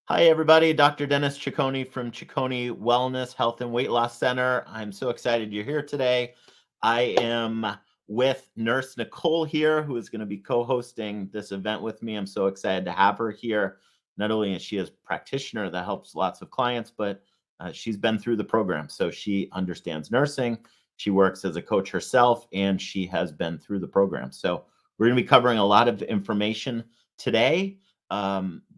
Hi, everybody. Dr. Dennis Ciccone from Ciccone Wellness, Health and Weight Loss Center. I'm so excited you're here today. I am with Nurse Nicole here, who is going to be co hosting this event with me. I'm so excited to have her here. Not only is she a practitioner that helps lots of clients, but she's been through the program. So she understands nursing. She works as a coach herself, and she has been through the program. So we're going to be covering a lot of information today.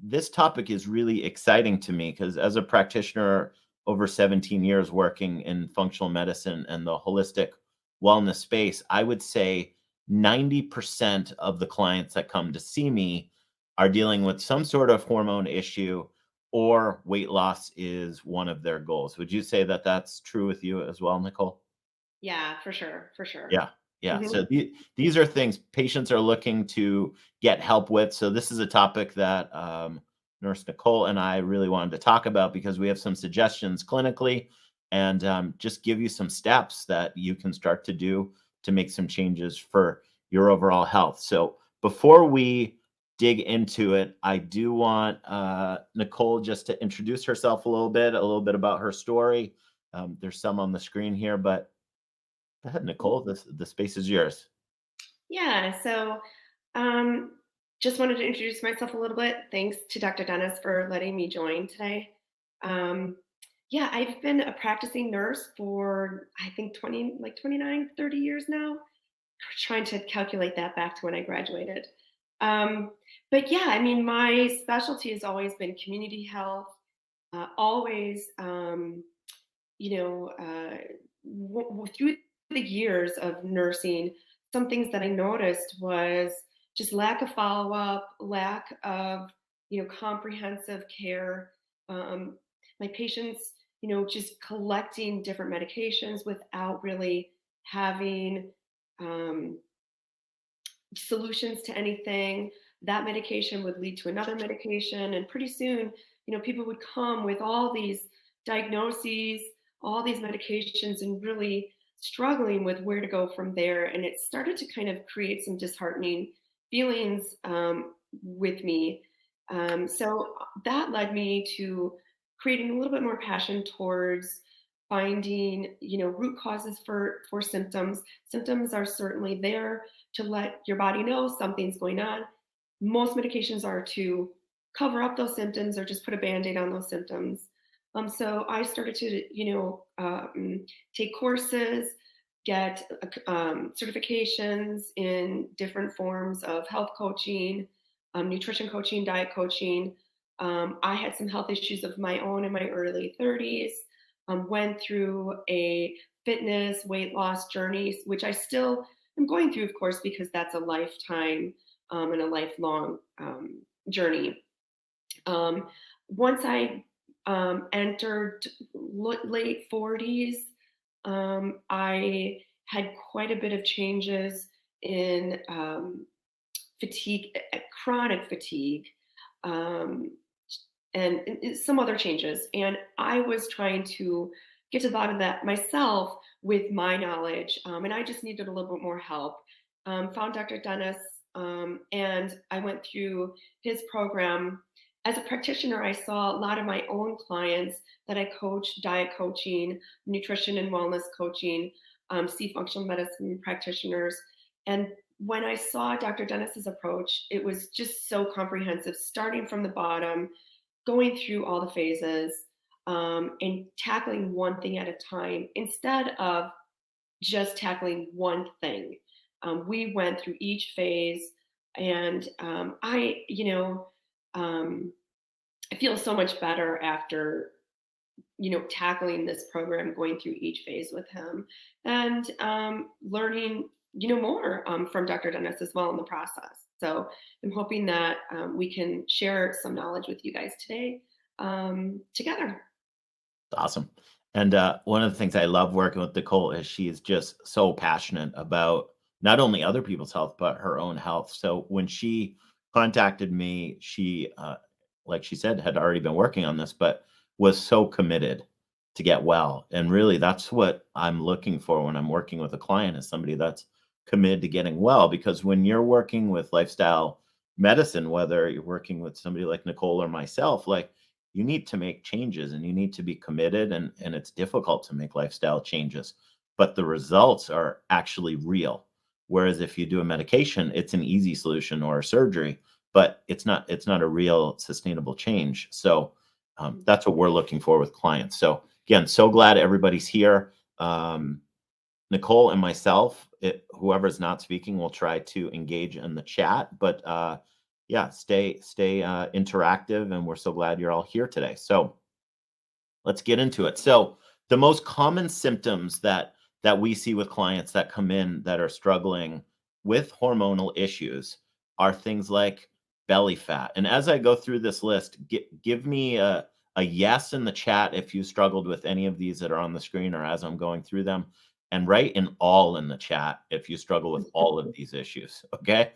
This topic is really exciting to me because as a practitioner over 17 years working in functional medicine and the holistic wellness space, I would say 90% of the clients that come to see me are dealing with some sort of hormone issue or weight loss is one of their goals. Would you say that that's true with you as well, Nicole? Yeah, for sure, for sure. Yeah, yeah. Mhm. So these are things patients are looking to get help with. So this is a topic that Nurse Nicole and I really wanted to talk about because we have some suggestions clinically and just give you some steps that you can start to do to make some changes for your overall health. So before we dig into it, I do want Nicole just to introduce herself a little bit about her story. There's some on the screen here, but go ahead, Nicole. The space is yours. Yeah, so um, just wanted to introduce myself a little bit. Thanks to Dr. Dennis for letting me join today. Um, yeah, I've been a practicing nurse for I think 20, like 29, 30 years now. Trying to calculate that back to when I graduated. Um, but yeah, I mean, my specialty has always been community health, always, through the years of nursing, some things that I noticed was just lack of follow up, lack of comprehensive care. My patients, just collecting different medications without really having um, solutions to anything. That medication would lead to another medication, and pretty soon, people would come with all these diagnoses, all these medications, and really struggling with where to go from there. And it started to kind of create some disheartening feelings with me. So that led me to creating a little bit more passion towards finding, root causes for symptoms. Symptoms are certainly there to let your body know something's going on. Most medications are to cover up those symptoms or just put a band-aid on those symptoms. So I started to, take courses, get certifications in different forms of health coaching, nutrition coaching, diet coaching. I had some health issues of my own in my early 30s. Went through a fitness weight loss journey, which I still am going through, of course, because that's a lifetime and a lifelong journey. Um, Once I entered late 40s, I had quite a bit of changes in fatigue, chronic fatigue, um, and some other changes. And I was trying to get to the bottom of that myself with my knowledge, and I just needed a little bit more help. Found Dr. Dennis, and I went through his program. As a practitioner, I saw a lot of my own clients that I coach, diet coaching, nutrition and wellness coaching, see functional medicine practitioners. And when I saw Dr. Dennis's approach, it was just so comprehensive, starting from the bottom, going through all the phases, and tackling one thing at a time instead of just tackling one thing. We went through each phase, and um, I feel so much better after tackling this program, going through each phase with him, and learning more from Dr. Dennis as well in the process. So I'm hoping that we can share some knowledge with you guys today together. Awesome. And one of the things I love working with Nicole is she is just so passionate about not only other people's health, but her own health. So when she contacted me, she, like she said, had already been working on this, but was so committed to get well. And really, that's what I'm looking for when I'm working with a client is somebody that's committed to getting well. Because when you're working with lifestyle medicine, whether you're working with somebody like Nicole or myself, like you need to make changes and you need to be committed, and it's difficult to make lifestyle changes, but the results are actually real. Whereas if you do a medication, it's an easy solution or a surgery, but it's not a real sustainable change. So Mhm. that's what we're looking for with clients. So again, so glad everybody's here. Um, Nicole and myself, whoever's not speaking, will try to engage in the chat. But yeah, stay interactive, and we're so glad you're all here today. So let's get into it. So the most common symptoms that we see with clients that come in that are struggling with hormonal issues are things like belly fat. And as I go through this list, give me a yes in the chat if you struggled with any of these that are on the screen or as I'm going through them, and write an all in the chat if you struggle with all of these issues. Okay.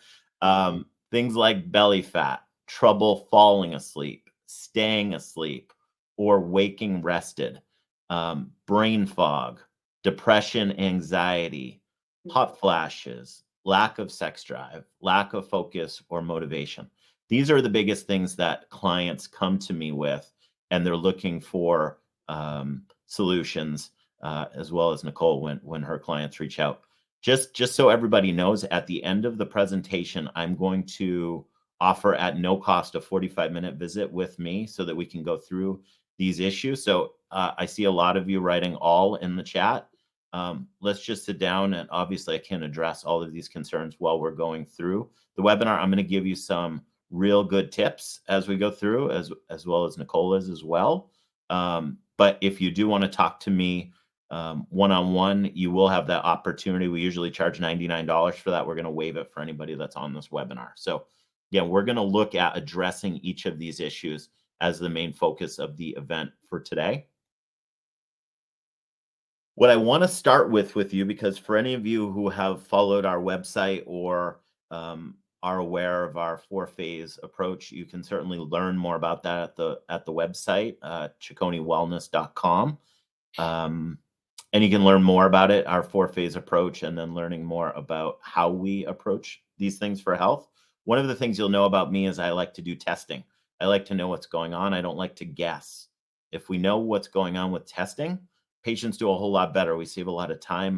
Things like belly fat, trouble falling asleep, staying asleep, or waking rested, brain fog, depression, anxiety, hot flashes, lack of sex drive, lack of focus or motivation. These are the biggest things that clients come to me with, and they're looking for solutions, as well as Nicole when her clients reach out. Just so everybody knows, at the end of the presentation, I'm going to offer at no cost a 45-minute visit with me so that we can go through these issues. So I see a lot of you writing all in the chat. Let's just sit down, and obviously I can address all of these concerns while we're going through the webinar. I'm going to give you some real good tips as we go through, as well as Nicola's as well. But if you do want to talk to me one-on-one, you will have that opportunity. We usually charge $99 for that. We're going to waive it for anybody that's on this webinar. So yeah, we're going to look at addressing each of these issues as the main focus of the event for today. What I want to start with you, because for any of you who have followed our website or are aware of our four-phase approach, you can certainly learn more about that at the website, CicconeWellness.com. And you can learn more about it, our four-phase approach, and then learning more about how we approach these things for health. One of the things you'll know about me is I like to do testing. I like to know what's going on. I don't like to guess. If we know what's going on with testing, patients do a whole lot better. We save a lot of time,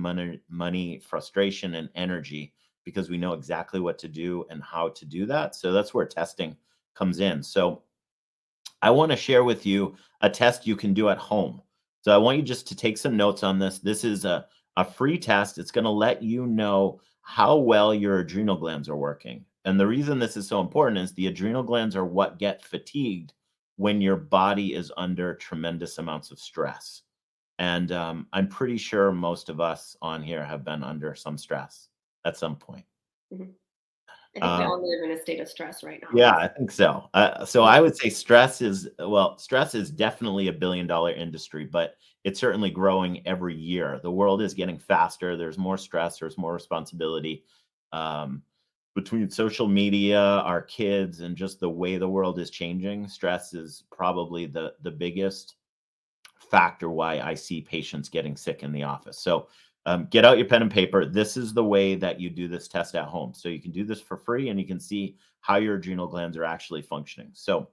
money, frustration, and energy because we know exactly what to do and how to do that. So that's where testing comes in. So I want to share with you a test you can do at home. So I want you just to take some notes on this. This is a free test. It's going to let you know how well your adrenal glands are working. And the reason this is so important is the adrenal glands are what get fatigued when your body is under tremendous amounts of stress. And I'm pretty sure most of us on here have been under some stress at some point. Mhm. I think we Um, all live in a state of stress right now. Yeah, I think so. So I would say stress is definitely a billion-dollar industry, but it's certainly growing every year. The world is getting faster. There's more stress. There's more responsibility. Um, Between social media, our kids, and just the way the world is changing, stress is probably the biggest factor why I see patients getting sick in the office. So get out your pen and paper. This is the way that you do this test at home. So you can do this for free and you can see how your adrenal glands are actually functioning. So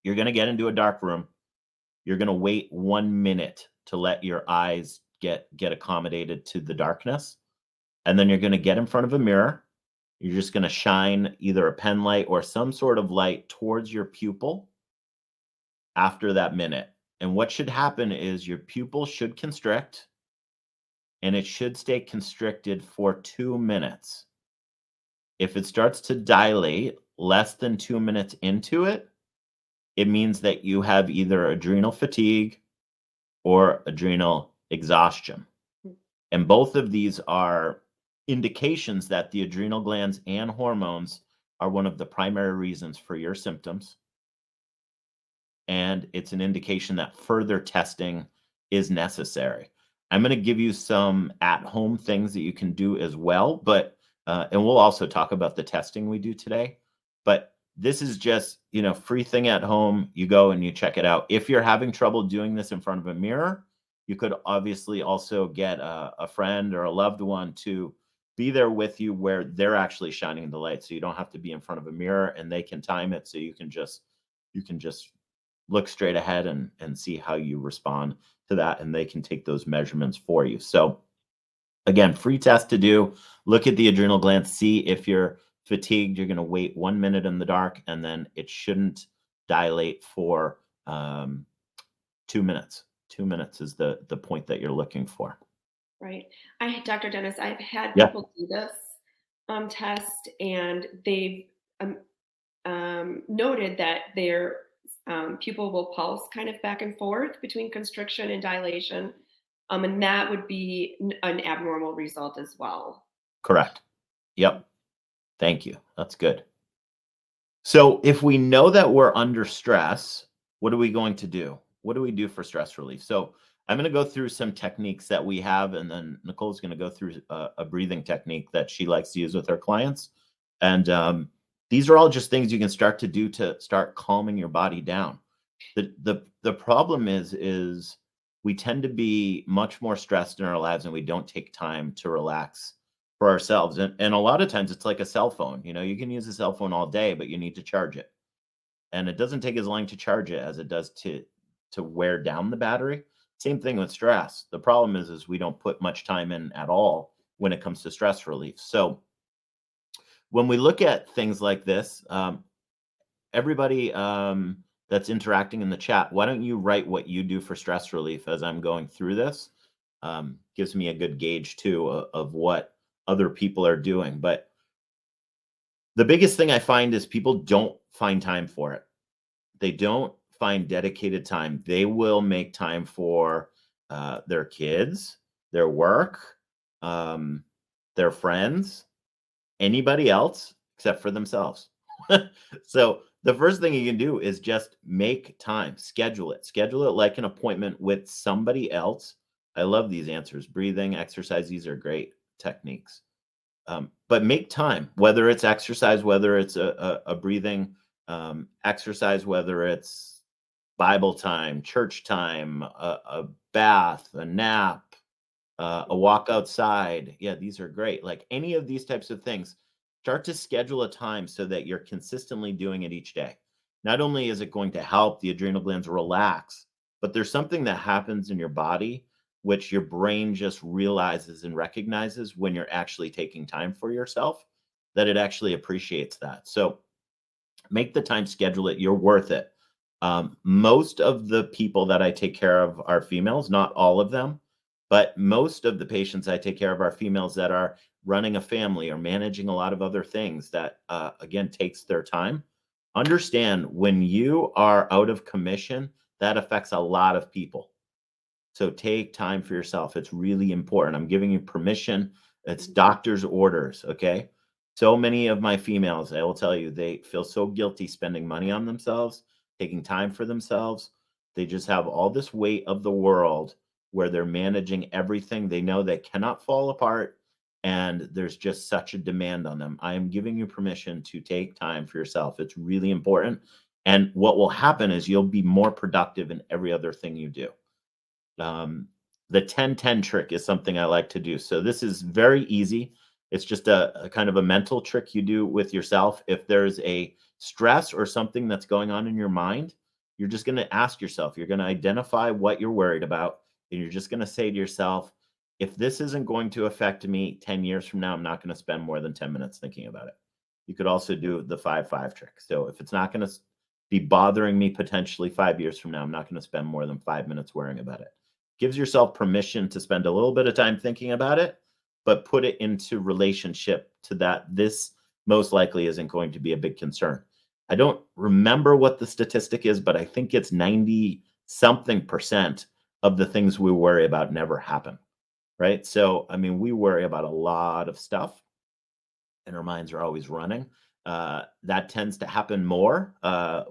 you're going to get into a dark room. You're going to wait 1 minute to let your eyes get accommodated to the darkness. And then you're going to get in front of a mirror. You're just going to shine either a pen light or some sort of light towards your pupil after that minute. And what should happen is your pupil should constrict, and it should stay constricted for 2 minutes. If it starts to dilate less than 2 minutes into it, it means that you have either adrenal fatigue or adrenal exhaustion. And both of these are indications that the adrenal glands and hormones are one of the primary reasons for your symptoms. And it's an indication that further testing is necessary. I'm going to give you some at-home things that you can do as well, but and we'll also talk about the testing we do today. But this is just, free thing at home. You go and you check it out. If you're having trouble doing this in front of a mirror, you could obviously also get a friend or a loved one to be there with you where they're actually shining the light, so you don't have to be in front of a mirror, and they can time it so you can just look straight ahead and see how you respond to that, and they can take those measurements for you. So again, free test to do. Look at the adrenal glands, see if you're fatigued. You're going to wait 1 minute in the dark, and then it shouldn't dilate for 2 minutes. 2 minutes is the point that you're looking for. Right. Dr. Dennis, I've had Yeah, people do this test, and they've um, noted that their pupil will pulse kind of back and forth between constriction and dilation, and that would be an abnormal result as well. correct. Yep. Thank you. That's good. So if we know that we're under stress, what are we going to do? What do we do for stress relief? So I'm going to go through some techniques that we have, and then Nicole's going to go through a breathing technique that she likes to use with her clients. And these are all just things you can start to do to start calming your body down. The problem is we tend to be much more stressed in our lives, and we don't take time to relax for ourselves. And a lot of times it's like a cell phone. You can use a cell phone all day, but you need to charge it. And it doesn't take as long to charge it as it does to wear down the battery. Same thing with stress. The problem is we don't put much time in at all when it comes to stress relief. So when we look at things like this, everybody that's interacting in the chat, why don't you write what you do for stress relief as I'm going through this? Gives me a good gauge too of what other people are doing. But the biggest thing I find is people don't find time for it. They don't find dedicated time. They will make time for their kids, their work, their friends, anybody else except for themselves. So the first thing you can do is just make time, schedule it like an appointment with somebody else. I love these answers. Breathing, exercise, these are great techniques. But make time, whether it's exercise, whether it's a breathing exercise, whether it's Bible time, church time, a bath, a nap, a walk outside. Yeah, these are great. Like any of these types of things, start to schedule a time so that you're consistently doing it each day. Not only is it going to help the adrenal glands relax, but there's something that happens in your body which your brain just realizes and recognizes when you're actually taking time for yourself, that it actually appreciates that. So make the time, schedule it. You're worth it. Most of the people that I take care of are females, not all of them, but most of the patients I take care of are females that are running a family or managing a lot of other things that, again, takes their time. Understand when you are out of commission, that affects a lot of people. So take time for yourself. It's really important. I'm giving you permission. It's doctor's orders. Okay. So many of my females, I will tell you, they feel so guilty spending money on themselves, taking time for themselves. They just have all this weight of the world where they're managing everything. They know they cannot fall apart, and there's just such a demand on them. I am giving you permission to take time for yourself. It's really important. And what will happen is you'll be more productive in every other thing you do. The 10-10 trick is something I like to do. So this is very easy. It's just a kind of a mental trick you do with yourself. If there's a stress or something that's going on in your mind, you're just going to ask yourself, you're going to identify what you're worried about, and you're just going to say to yourself, if this isn't going to affect me 10 years from now, I'm not going to spend more than 10 minutes thinking about it. You could also do the 5-5 trick. So if it's not going to be bothering me potentially 5 years from now, I'm not going to spend more than 5 minutes worrying about it. Gives yourself permission to spend a little bit of time thinking about it, but put it into relationship to that this most likely isn't going to be a big concern. I don't remember what the statistic is, but I think it's 90 something percent of the things we worry about never happen. Right. So, I mean, we worry about a lot of stuff and our minds are always running. That tends to happen more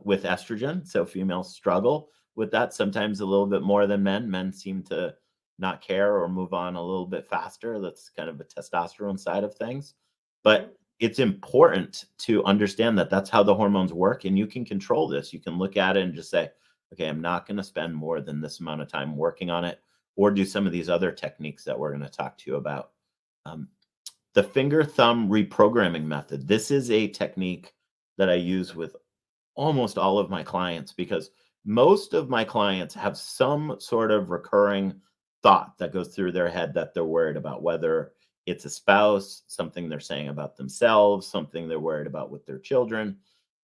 with estrogen. So females struggle with that sometimes a little bit more than men. Men seem to not care or move on a little bit faster. That's kind of a testosterone side of things. Mhm. But it's important to understand that that's how the hormones work, and you can control this. You can look at it and just say, okay, I'm not going to spend more than this amount of time working on it, or do some of these other techniques that we're going to talk to you about. Um, the finger thumb reprogramming method. This is a technique that I use with almost all of my clients because most of my clients have some sort of recurring thought that goes through their head that they're worried about, whether it's a spouse, something they're saying about themselves, something they're worried about with their children,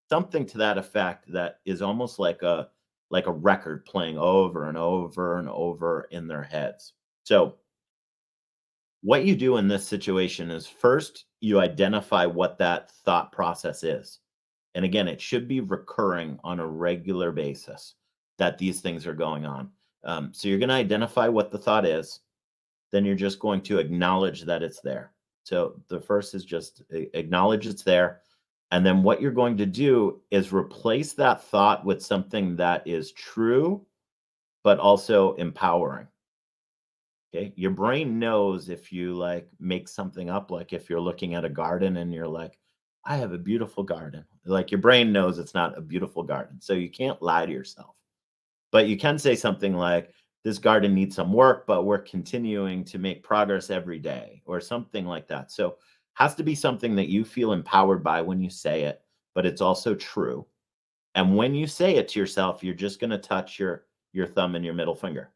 something to that effect that is almost like a record playing over and over and over in their heads. So what you do in this situation is first you identify what that thought process is. And again, it should be recurring on a regular basis that these things are going on. So you're going to identify what the thought is, then you're just going to acknowledge that it's there. So the first is just acknowledge it's there. And then what you're going to do is replace that thought with something that is true, but also empowering. Okay. Your brain knows if you like make something up, like if you're looking at a garden and you're like, I have a beautiful garden. Like your brain knows it's not a beautiful garden. So you can't lie to yourself. But you can say something like, this garden needs some work, but we're continuing to make progress every day, or something like that. So has to be something that you feel empowered by when you say it, but it's also true. And when you say it to yourself, you're just going to touch your thumb and your middle finger.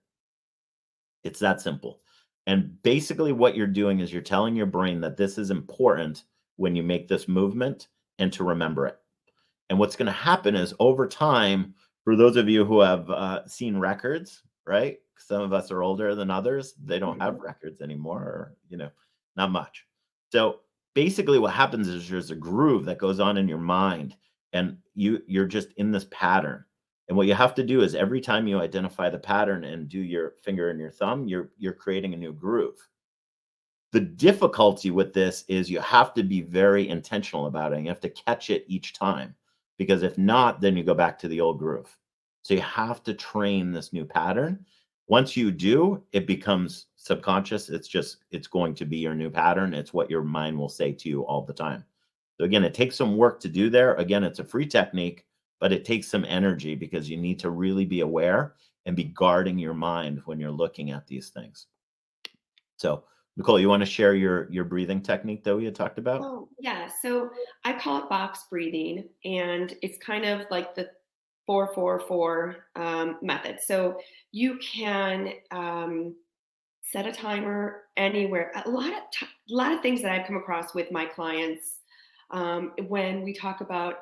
It's that simple. And basically what you're doing is you're telling your brain that this is important when you make this movement and to remember it. And what's going to happen is over time, for those of you who have seen records, right? Some of us are older than others. They don't have records anymore, or, not much. So basically what happens is there's a groove that goes on in your mind, and you're just in this pattern. And what you have to do is every time you identify the pattern and do your finger and your thumb, you're creating a new groove. The difficulty with this is you have to be very intentional about it. And you have to catch it each time, because if not, then you go back to the old groove. So you have to train this new pattern. Once you do, it becomes subconscious. It's going to be your new pattern. It's what your mind will say to you all the time. So again, it takes some work to do there. Again, it's a free technique, but it takes some energy because you need to really be aware and be guarding your mind when you're looking at these things. So, Nicole, you want to share your breathing technique that we had talked about? Oh, yeah. So I call it box breathing, and it's kind of like the 4-4-4 method. So you can set a timer anywhere. A lot of things that I've come across with my clients when we talk about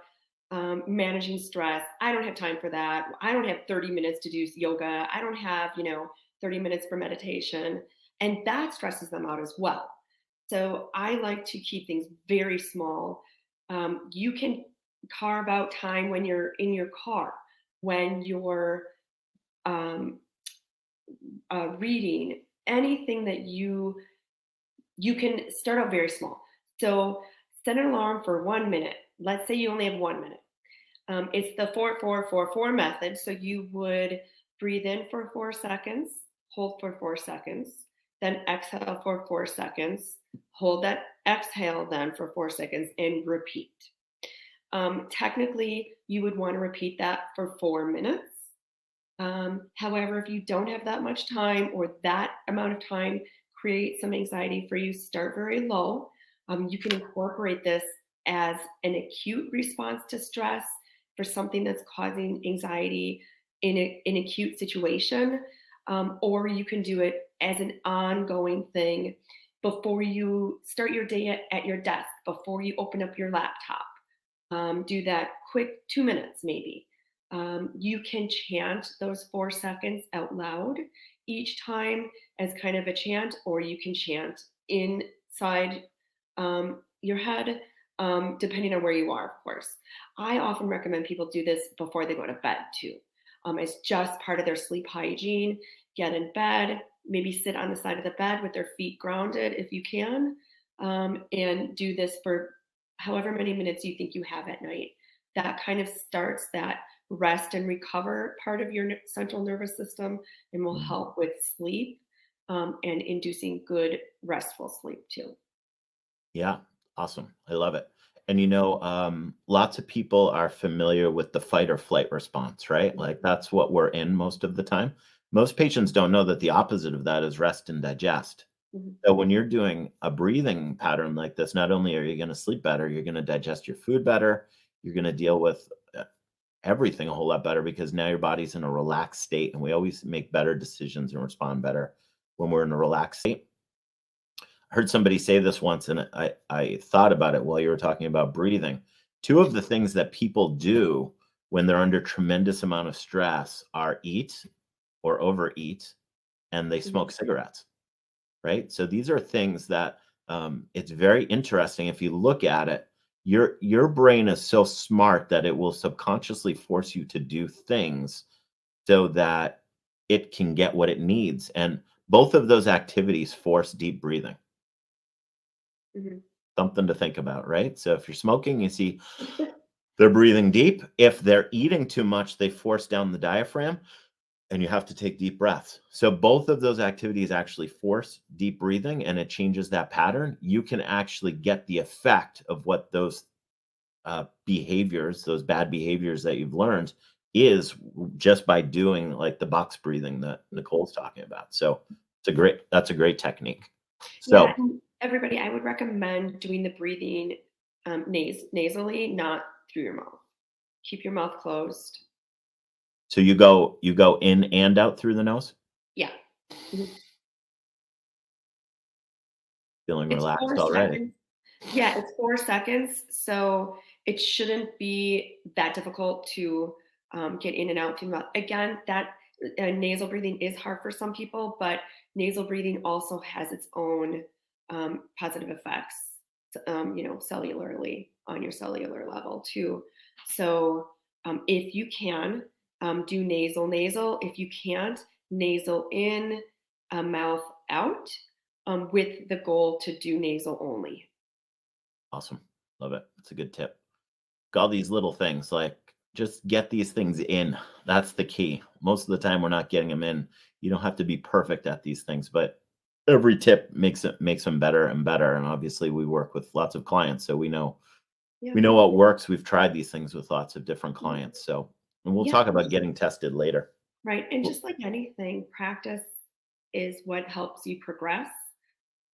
managing stress. I don't have time for that. I don't have 30 minutes to do yoga. I don't have 30 minutes for meditation, and that stresses them out as well. So I like to keep things very small. You can carve out time when you're in your car, when you're um, reading, anything that you can start out very small. So set an alarm for 1 minute. Let's say you only have 1 minute. It's the 4-4-4-4 method. So you would breathe in for 4 seconds, hold for 4 seconds, then exhale for 4 seconds, hold that exhale then for 4 seconds, and repeat. Technically, you would want to repeat that for 4 minutes. However, if you don't have that much time, or that amount of time creates some anxiety for you, start very low. You can incorporate this as an acute response to stress for something that's causing anxiety in an acute situation, or you can do it as an ongoing thing before you start your day at your desk, before you open up your laptop. Do that quick 2 minutes maybe. You can chant those 4 seconds out loud each time as kind of a chant, or you can chant inside your head, depending on where you are, of course. I often recommend people do this before they go to bed too. It's just part of their sleep hygiene. Get in bed, maybe sit on the side of the bed with their feet grounded if you can, and do this for however many minutes you think you have at night. That kind of starts that rest and recover part of your central nervous system, and will Mhm. help with sleep, and inducing good restful sleep too. Yeah, awesome. I love it. And lots of people are familiar with the fight or flight response, right? Like that's what we're in most of the time. Most patients don't know that the opposite of that is rest and digest. Mhm. So when you're doing a breathing pattern like this, not only are you going to sleep better, you're going to digest your food better. You're going to deal with everything a whole lot better because now your body's in a relaxed state, and we always make better decisions and respond better when we're in a relaxed state. I heard somebody say this once, and I thought about it while you were talking about breathing. Two of the things that people do when they're under tremendous amount of stress are eat or overeat, and they Mhm. smoke cigarettes, right? So these are things that it's very interesting. If you look at it, your brain is so smart that it will subconsciously force you to do things so that it can get what it needs. And both of those activities force deep breathing. Mhm. Something to think about, right? So if you're smoking, you see they're breathing deep. If they're eating too much, they force down the diaphragm and you have to take deep breaths. So both of those activities actually force deep breathing and it changes that pattern. You can actually get the effect of what those behaviors, those bad behaviors that you've learned, is just by doing like the box breathing that Nicole's talking about. So that's a great technique. Yeah, So and everybody, I would recommend doing the breathing nasally, not through your mouth. Keep your mouth closed. so you go in and out through the nose, Yeah. Mhm. feeling It's relaxed 4 already. seconds. Yeah, it's 4 seconds, so it shouldn't be that difficult to, get in and out through the mouth. Again, that nasal breathing is hard for some people, but nasal breathing also has its own, positive effects, cellularly on your cellular level too. So, if you can, do nasal. If you can't, nasal in, mouth out, with the goal to do nasal only. Awesome. Love it. It's a good tip. All these little things, like just get these things in. That's the key. Most of the time we're not getting them in. You don't have to be perfect at these things, but every tip makes them better and better. And obviously we work with lots of clients, so Yeah. we know what works. We've tried these things with lots of different clients. So, and we'll Yeah. talk about getting tested later. Right. And Well, just like anything, practice is what helps you progress.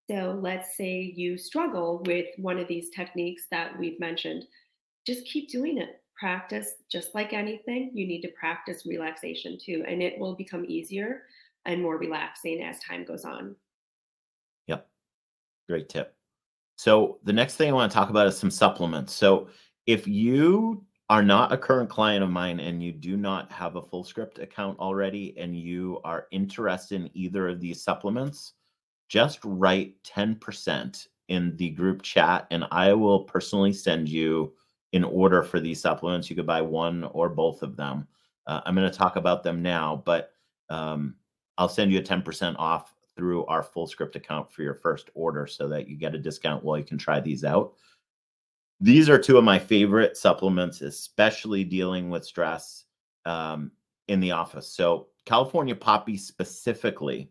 So let's say you struggle with one of these techniques that we've mentioned, just keep doing it. Practice, just like anything, you need to practice relaxation too, and it will become easier and more relaxing as time goes on. yep, great tip. So the next thing I want to talk about is some supplements. So if you are not a current client of mine and you do not have a full script account already and you are interested in either of these supplements, just write 10% in the group chat and I will personally send you an order for these supplements. You could buy one or both of them. I'm going to talk about them now, but um, I'll send you a 10% off through our full script account for your first order so that you get a discount while you can try these out. These are two of my favorite supplements, especially dealing with stress um, in the office. So, California Poppy specifically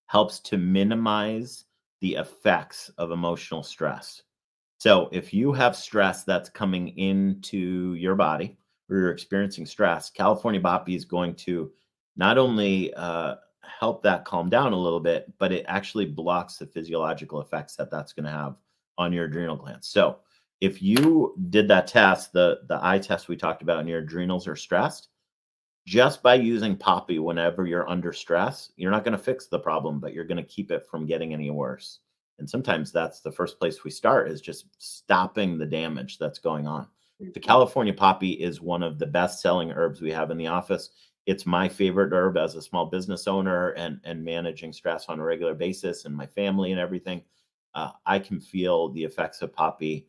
helps to minimize the effects of emotional stress. So, if you have stress that's coming into your body or you're experiencing stress, California Poppy is going to not only help that calm down a little bit, but it actually blocks the physiological effects that that's going to have on your adrenal glands. So, if you did that test, the eye test we talked about, and your adrenals are stressed, just by using poppy whenever you're under stress, you're not going to fix the problem, but you're going to keep it from getting any worse. And sometimes that's the first place we start is just stopping the damage that's going on. The Mhm. California poppy is one of the best selling herbs we have in the office. It's my favorite herb as a small business owner and managing stress on a regular basis and my family and everything. I can feel the effects of poppy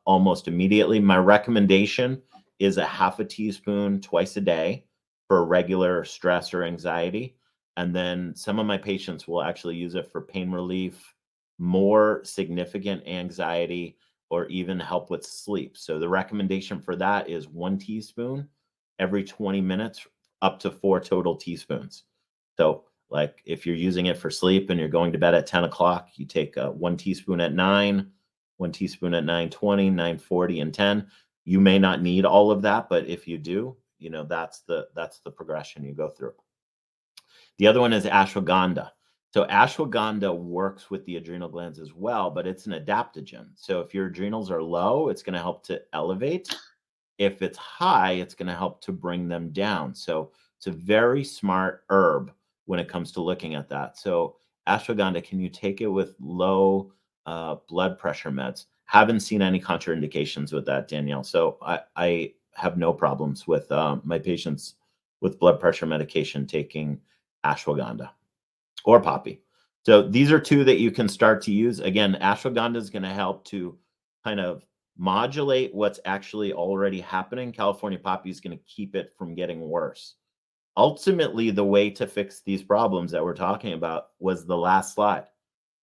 almost immediately. My recommendation is a half a teaspoon twice a day for regular stress or anxiety. And then some of my patients will actually use it for pain relief, more significant anxiety, or even help with sleep. So the recommendation for that is 1 teaspoon every 20 minutes, up to 4 total teaspoons. So, like if you're using it for sleep and you're going to bed at 10 o'clock, you take 1 teaspoon at 9, 1 teaspoon at 9:20, 9:40, and 10. You may not need all of that, but if you do, that's the progression you go through. The other one is ashwagandha. So ashwagandha works with the adrenal glands as well, but it's an adaptogen. So if your adrenals are low, it's going to help to elevate. If it's high, it's going to help to bring them down. So it's a very smart herb when it comes to looking at that. So ashwagandha, can you take it with low blood pressure meds? Haven't seen any contraindications with that, Danielle. So I have no problems with my patients with blood pressure medication taking ashwagandha or poppy. So these are two that you can start to use. Again, ashwagandha is going to help to kind of modulate what's actually already happening. California poppy is going to keep it from getting worse. Ultimately, the way to fix these problems that we're talking about was the last slide.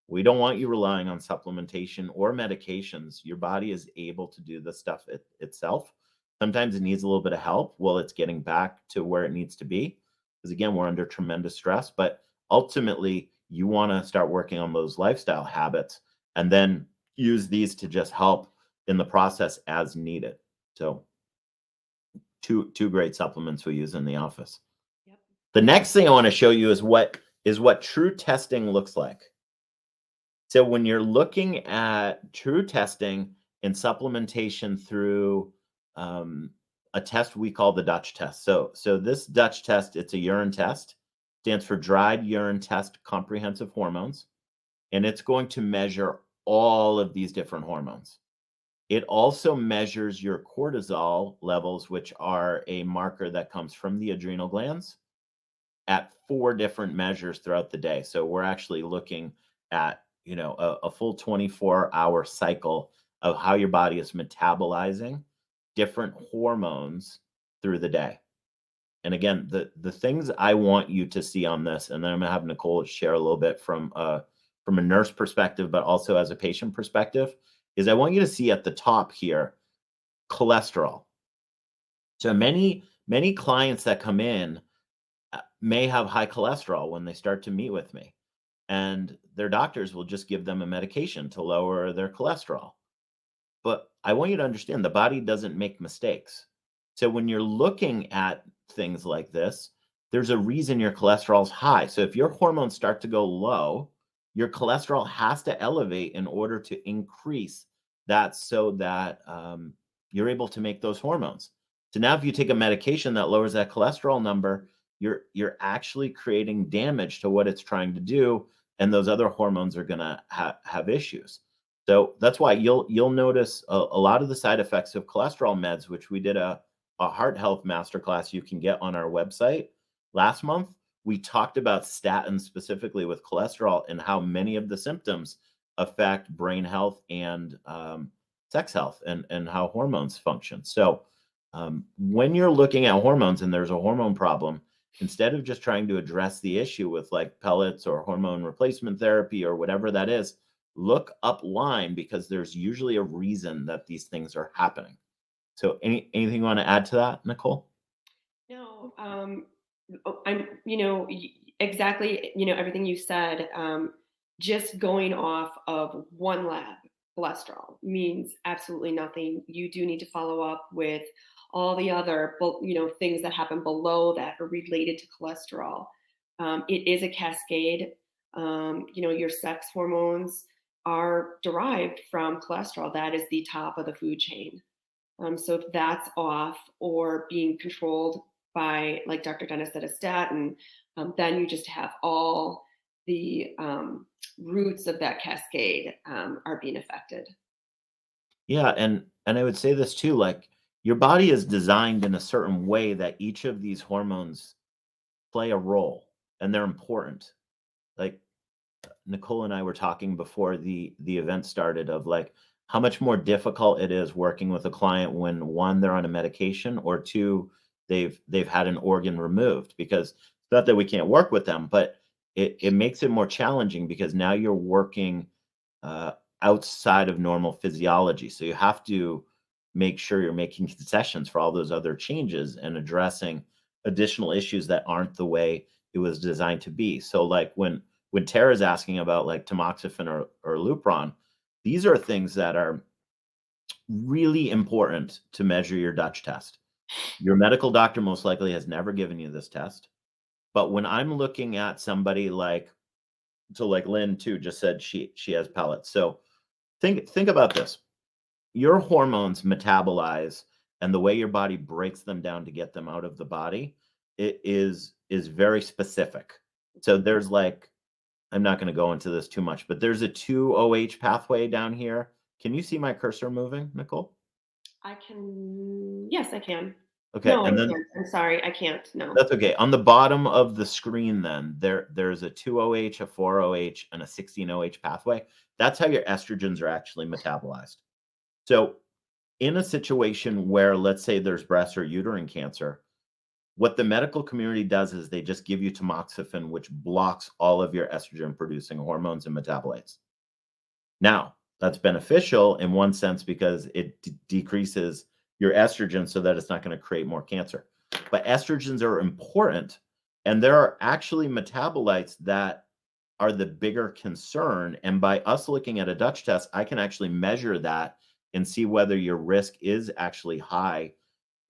We don't want you relying on supplementation or medications. Your body is able to do the stuff itself. Sometimes it needs a little bit of help while it's getting back to where it needs to be. Because again, we're under tremendous stress, but ultimately you want to start working on those lifestyle habits and then use these to just help in the process as needed. So two great supplements we use in the office. Yep. The next thing I want to show you is what true testing looks like. So when you're looking at true testing and supplementation through a test we call the Dutch test. So this Dutch test, it's a urine test, stands for Dried Urine Test Comprehensive Hormones, and it's going to measure all of these different hormones. It also measures your cortisol levels, which are a marker that comes from the adrenal glands, at 4 different measures throughout the day. So we're actually looking at, a full 24-hour cycle of how your body is metabolizing different hormones through the day. And again, the things I want you to see on this, and then I'm gonna have Nicole share a little bit from a nurse perspective, but also as a patient perspective, is I want you to see at the top here, cholesterol. So many clients that come in may have high cholesterol when they start to meet with me, and their doctors will just give them a medication to lower their cholesterol. But I want you to understand the body doesn't make mistakes. So when you're looking at things like this, there's a reason your cholesterol's high. So if your hormones start to go low, your cholesterol has to elevate in order to increase that so that you're able to make those hormones. So now if you take a medication that lowers that cholesterol number, you're actually creating damage to what it's trying to do, and those other hormones are going to have issues. So that's why you'll notice a lot of the side effects of cholesterol meds, which we did a heart health masterclass you can get on our website last month. We talked about statins specifically with cholesterol and how many of the symptoms affect brain health and sex health and how hormones function. So when you're looking at hormones and there's a hormone problem, instead of just trying to address the issue with like pellets or hormone replacement therapy or whatever that is, look upline because there's usually a reason that these things are happening. So anything you want to add to that, Nicole? No, I'm, exactly, everything you said. Just going off of one lab cholesterol means absolutely nothing. You do need to follow up with all the other, things that happen below that are related to cholesterol. It is a cascade. Your sex hormones are derived from cholesterol. That is the top of the food chain. So if that's off or being controlled by, like Dr. Dennis said, a statin, then you just have all the roots of that cascade are being affected. Yeah, and I would say this too, like your body is designed in a certain way that each of these hormones play a role and they're important. Like Nicole and I were talking before the event started of like how much more difficult it is working with a client when one, they're on a medication, or two, they've had an organ removed, because it's not that we can't work with them, but it makes it more challenging because now you're working uh, outside of normal physiology. So you have to make sure you're making concessions for all those other changes and addressing additional issues that aren't the way it was designed to be. So like when Tara's asking about like tamoxifen or Lupron, these are things that are really important to measure your Dutch test. Your medical doctor most likely has never given you this test. But when I'm looking at somebody like Lynn too just said she has pellets. So think about this. Your hormones metabolize and the way your body breaks them down to get them out of the body, it is very specific. So there's like, I'm not going to go into this too much, but there's a 2-OH pathway down here. Can you see my cursor moving, Nicole? I can, yes, I can. Okay, No, I and then can't. I'm sorry, I can't. No. that's okay. On the bottom of the screen then, there's a 2-OH, a 4-OH, and a 16-OH pathway. That's how your estrogens are actually metabolized. So in a situation where, let's say, there's breast or uterine cancer, what the medical community does is they just give you tamoxifen, which blocks all of your estrogen producing hormones and metabolites. Now, that's beneficial in one sense because it decreases your estrogen so that it's not going to create more cancer. But estrogens are important, and there are actually metabolites that are the bigger concern. And by us looking at a Dutch test, I can actually measure that and see whether your risk is actually high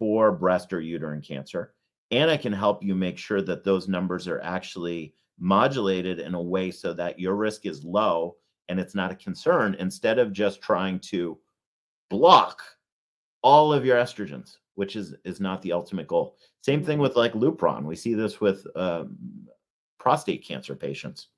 for breast or uterine cancer. And I can help you make sure that those numbers are actually modulated in a way so that your risk is low and it's not a concern, instead of just trying to block all of your estrogens, which is not the ultimate goal. Same thing Mhm. with like Lupron. We see this with prostate cancer patients.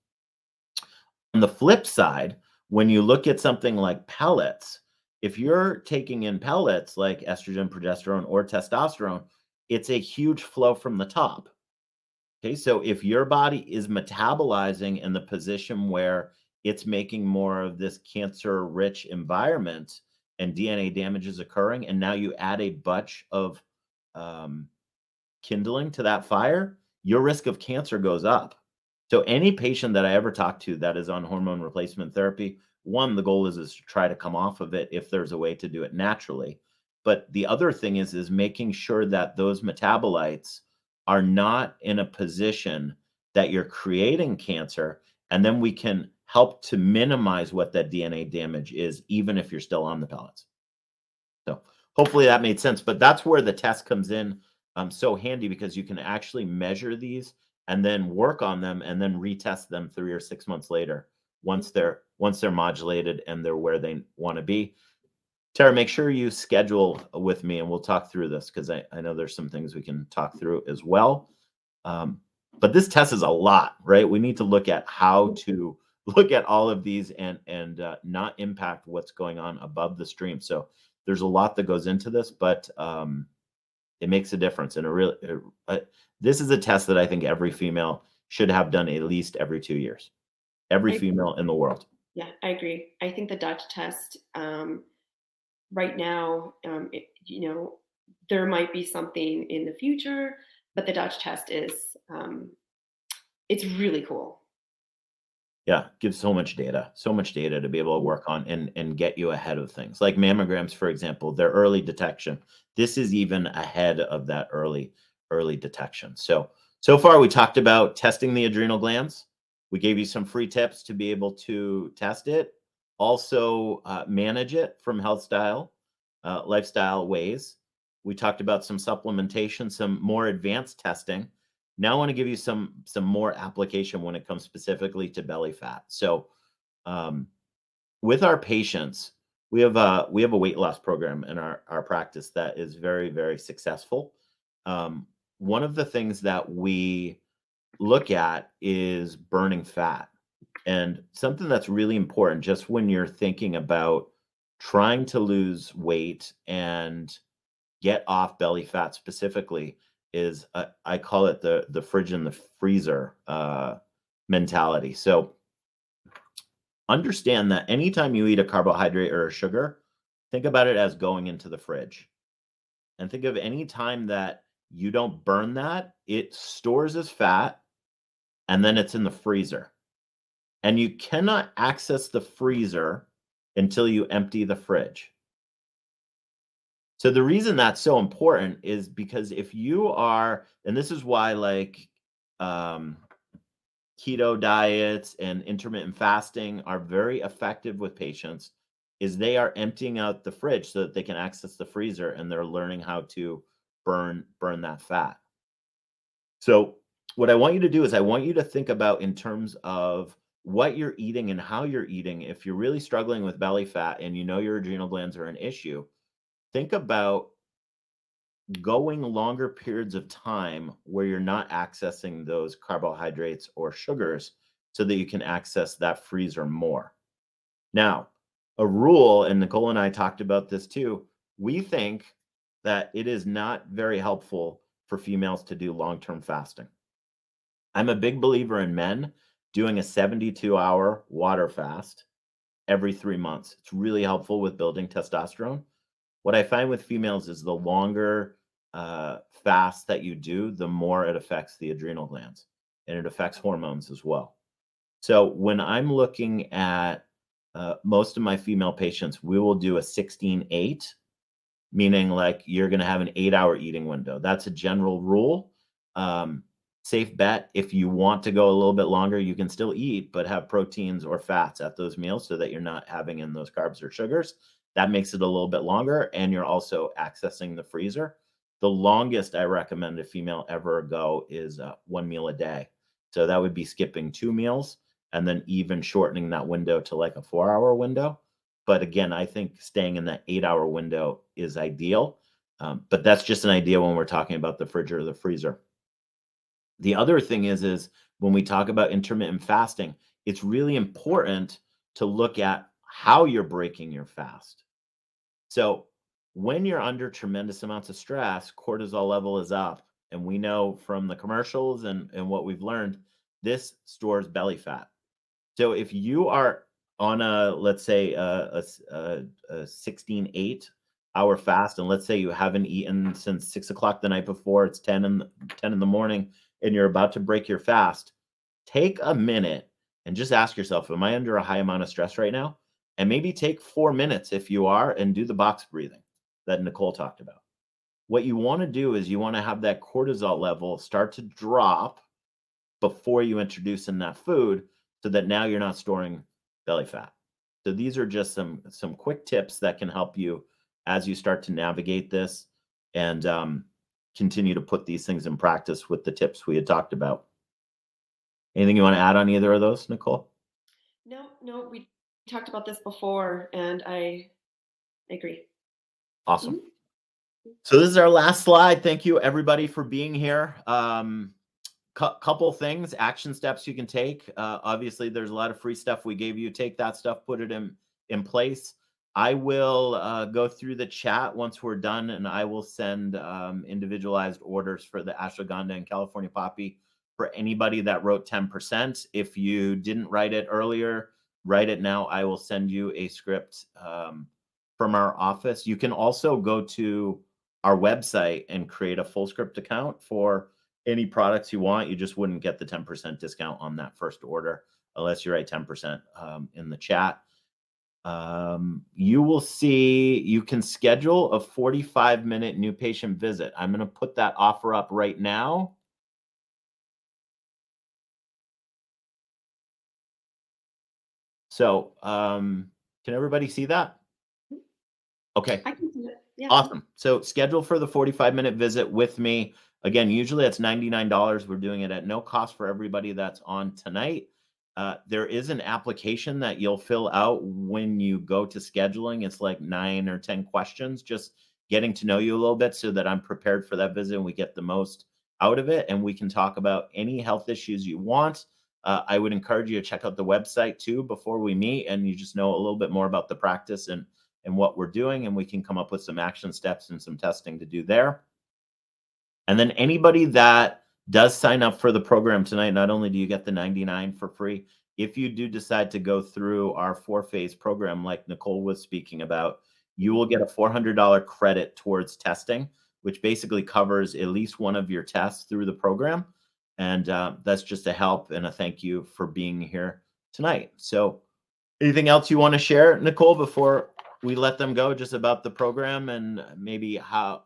On the flip side, when you look at something like pellets, if you're taking in pellets like estrogen, progesterone, or testosterone, it's a huge flow from the top. Okay, so if your body is metabolizing in the position where it's making more of this cancer rich environment and DNA damage is occurring, and now you add a bunch of um, kindling to that fire, your risk of cancer goes up. So any patient that I ever talk to that is on hormone replacement therapy, one, the goal is to try to come off of it if there's a way to do it naturally. But the other thing is making sure that those metabolites are not in a position that you're creating cancer, and then we can help to minimize what that DNA damage is, even if you're still on the pellets. So hopefully that made sense. But that's where the test comes in so handy, because you can actually measure these and then work on them and then retest them 3 or 6 months later once they're modulated and they're where they want to be. Tara, make sure you schedule with me and we'll talk through this, because I know there's some things we can talk through as well. Um, but this test is a lot, right? We need to look at how to look at all of these and not impact what's going on above the stream. So there's a lot that goes into this, but it makes a difference. And this is a test that I think every female should have done at least every 2 years. Every I agree. female in the world. Yeah, I agree. I think the Dutch test, right now, there might be something in the future, but the Dutch test is, it's really cool. Yeah, gives so much data to be able to work on and get you ahead of things. Like mammograms, for example, their early detection. This is even ahead of that early detection. So far we talked about testing the adrenal glands. We gave you some free tips to be able to test it. Also manage it from lifestyle ways. We talked about some supplementation, some more advanced testing. Now I want to give you some more application when it comes specifically to belly fat. So um, with our patients, we have a weight loss program in our practice that is very, very successful. One of the things that we look at is burning fat, and something that's really important just when you're thinking about trying to lose weight and get off belly fat specifically is I call it the fridge and the freezer mentality. So understand that anytime you eat a carbohydrate or a sugar, think about it as going into the fridge. And think of any time that you don't burn that, it stores as fat and then it's in the freezer. And you cannot access the freezer until you empty the fridge. So the reason that's so important is because if you are, and this is why like um, keto diets and intermittent fasting are very effective with patients, is they are emptying out the fridge so that they can access the freezer and they're learning how to burn that fat. So what I want you to do is I want you to think about in terms of what you're eating and how you're eating. If you're really struggling with belly fat and you know your adrenal glands are an issue, think about going longer periods of time where you're not accessing those carbohydrates or sugars so that you can access that freezer more. Now, a rule, and Nicole and I talked about this too, we think that it is not very helpful for females to do long term fasting. I'm a big believer in men doing a 72-hour water fast every 3 months. It's really helpful with building testosterone. What I find with females is the longer fast that you do, the more it affects the adrenal glands and it affects hormones as well. So when I'm looking at most of my female patients, we will do a 16-8, meaning like you're going to have an 8-hour eating window. That's a general rule. Um, Safe bet. If you want to go a little bit longer, you can still eat, but have proteins or fats at those meals so that you're not having in those carbs or sugars. That makes it a little bit longer, and you're also accessing the freezer. The longest I recommend a female ever go is 1 meal a day. So that would be skipping 2 meals and then even shortening that window to like a 4-hour window. But again, I think staying in that 8-hour window is ideal. But that's just an idea when we're talking about the fridge or the freezer. The other thing is when we talk about intermittent fasting, it's really important to look at how you're breaking your fast. So when you're under tremendous amounts of stress, cortisol level is up. And we know from the commercials and what we've learned, this stores belly fat. So if you are on a, let's say, a 16-8 hour fast, and let's say you haven't eaten since 6 o'clock the night before, it's 10 in the morning, and you're about to break your fast, take a minute and just ask yourself, am I under a high amount of stress right now? And maybe take 4 minutes if you are and do the box breathing that Nicole talked about. What you want to do is you want to have that cortisol level start to drop before you introduce in that food so that now you're not storing belly fat. So these are just some quick tips that can help you as you start to navigate this and continue to put these things in practice with the tips we had talked about. Anything you want to add on either of those, Nicole? No, no, we talked about this before, and I agree. Awesome. Mhm. So this is our last slide. Thank you everybody for being here. Couple things, action steps you can take. Obviously, there's a lot of free stuff we gave you. Take that stuff, put it in place. I will go through the chat once we're done, and I will send individualized orders for the ashwagandha and California poppy for anybody that wrote 10%. If you didn't write it earlier, write it now. I will send you a script from our office. You can also go to our website and create a full script account for any products you want. You just wouldn't get the 10% discount on that first order unless you write 10% in the chat. You will see you can schedule a 45-minute new patient visit. I'm going to put that offer up right now. So can everybody see that? Okay. I can do it. Yeah. Awesome. So schedule for the 45-minute visit with me. Again, usually it's $99. We're doing it at no cost for everybody that's on tonight. There is an application that you'll fill out when you go to scheduling. It's like 9 or 10 questions, just getting to know you a little bit so that I'm prepared for that visit and we get the most out of it. And we can talk about any health issues you want. I would encourage you to check out the website too before we meet, and you just know a little bit more about the practice and what we're doing, and we can come up with some action steps and some testing to do there. And then anybody that does sign up for the program tonight, not only do you get the 99 for free, if you do decide to go through our 4-phase program like Nicole was speaking about, you will get a $400 credit towards testing, which basically covers at least one of your tests through the program. And that's just a help and a thank you for being here tonight. So anything else you want to share, Nicole, before we let them go, just about the program and maybe how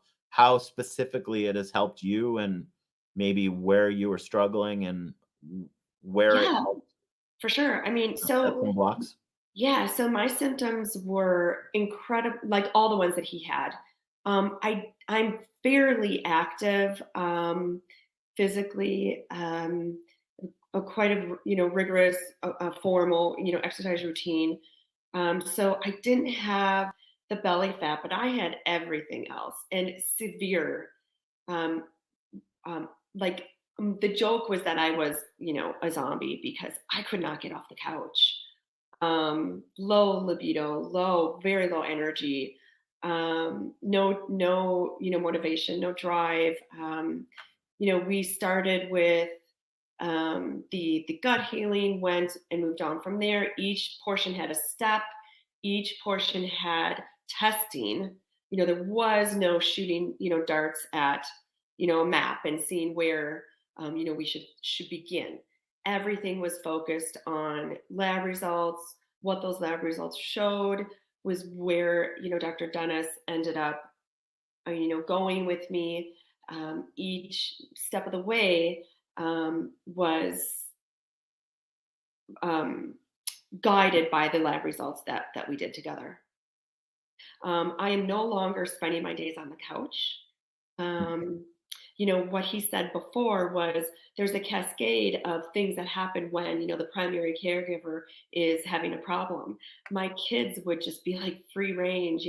specifically it has helped you and maybe where you were struggling and where it Yeah, helped for sure. I mean, set so some blocks? yeah, so my symptoms were incredible, like all the ones that he had. I'm fairly active physically, a quite a rigorous, formal exercise routine. So I didn't have the belly fat, but I had everything else and severe, um, like the joke was that I was, a zombie because I could not get off the couch. Low libido, very low energy, no, motivation, no drive. We started with the gut healing, went and moved on from there. Each portion had a step. Each portion had testing. There was no shooting, darts at, a map and seeing where, we should begin. Everything was focused on lab results. What those lab results showed was where, Dr. Dennis ended up, going with me. Each step of the way was um, guided by the lab results that we did together. I am no longer spending my days on the couch. Um, what he said before was there's a cascade of things that happen when, the primary caregiver is having a problem. My kids would just be like free range,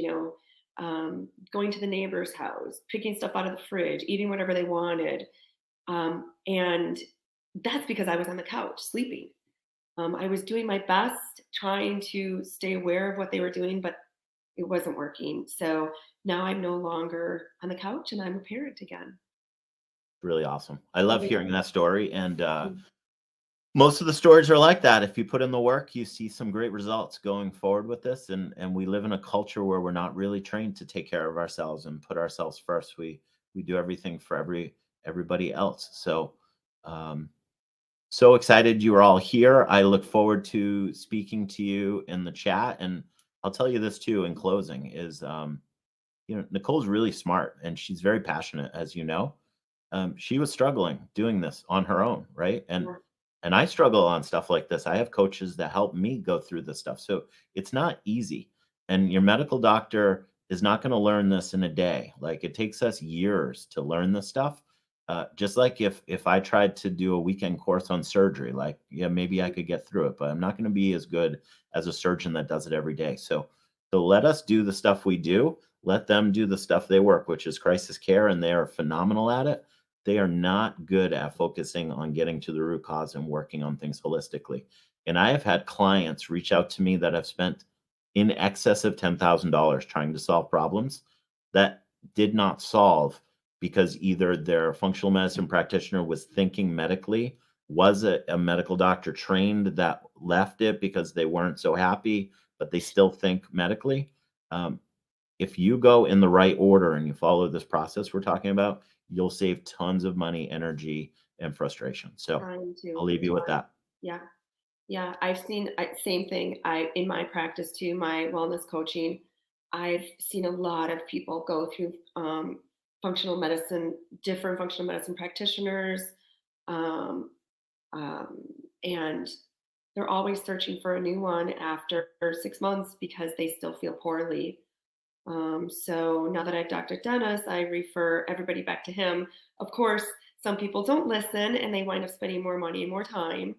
going to the neighbor's house, picking stuff out of the fridge, eating whatever they wanted. And that's because I was on the couch sleeping. I was doing my best, trying to stay aware of what they were doing, but it wasn't working. So now I'm no longer on the couch and I'm a parent again. Really awesome. I love Really. hearing that story, and Mm. most of the stories are like that. If you put in the work, you see some great results going forward with this, and we live in a culture where we're not really trained to take care of ourselves and put ourselves first. We do everything for everybody else. So, um, so excited you are all here. I look forward to speaking to you in the chat, and I'll tell you this too in closing is, Nicole's really smart and she's very passionate, as you know. She was struggling doing this on her own, right? And Yeah. I struggle on stuff like this. I have coaches that help me go through this stuff. So it's not easy. And your medical doctor is not going to learn this in a day. Like, it takes us years to learn this stuff. Just like if I tried to do a weekend course on surgery, like, yeah, maybe I could get through it, but I'm not going to be as good as a surgeon that does it every day. So let us do the stuff we do. Let them do the stuff they work, which is crisis care, and they are phenomenal at it. They are not good at focusing on getting to the root cause and working on things holistically. And I have had clients reach out to me that have spent in excess of $10,000 trying to solve problems that did not solve because either their functional medicine practitioner was thinking medically, was a medical doctor trained that left it because they weren't so happy, but they still think medically. Um, if you go in the right order and you follow this process we're talking about, you'll save tons of money, energy, and frustration. So Trying to. I'll leave you with that. Yeah. Yeah. I've seen same thing. In my practice too, my wellness coaching, I've seen a lot of people go through functional medicine, different functional medicine practitioners. Um, um, and they're always searching for a new one after 6 months because they still feel poorly. So now that I have Dr. Dennis, I refer everybody back to him. Of course, some people don't listen and they wind up spending more money and more time,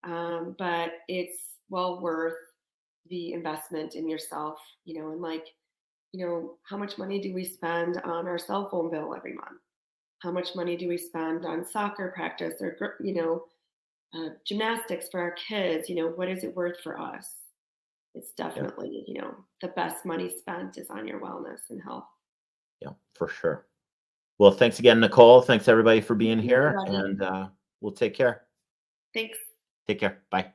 but it's well worth the investment in yourself, and like, how much money do we spend on our cell phone bill every month? How much money do we spend on soccer practice or, gymnastics for our kids? What is it worth for us? It's Yeah, definitely, the best money spent is on your wellness and health. yeah, for sure. Well, thanks again, Nicole. Thanks everybody for Thank being you, here, Robbie. and we'll take care. Thanks. Take care. Bye.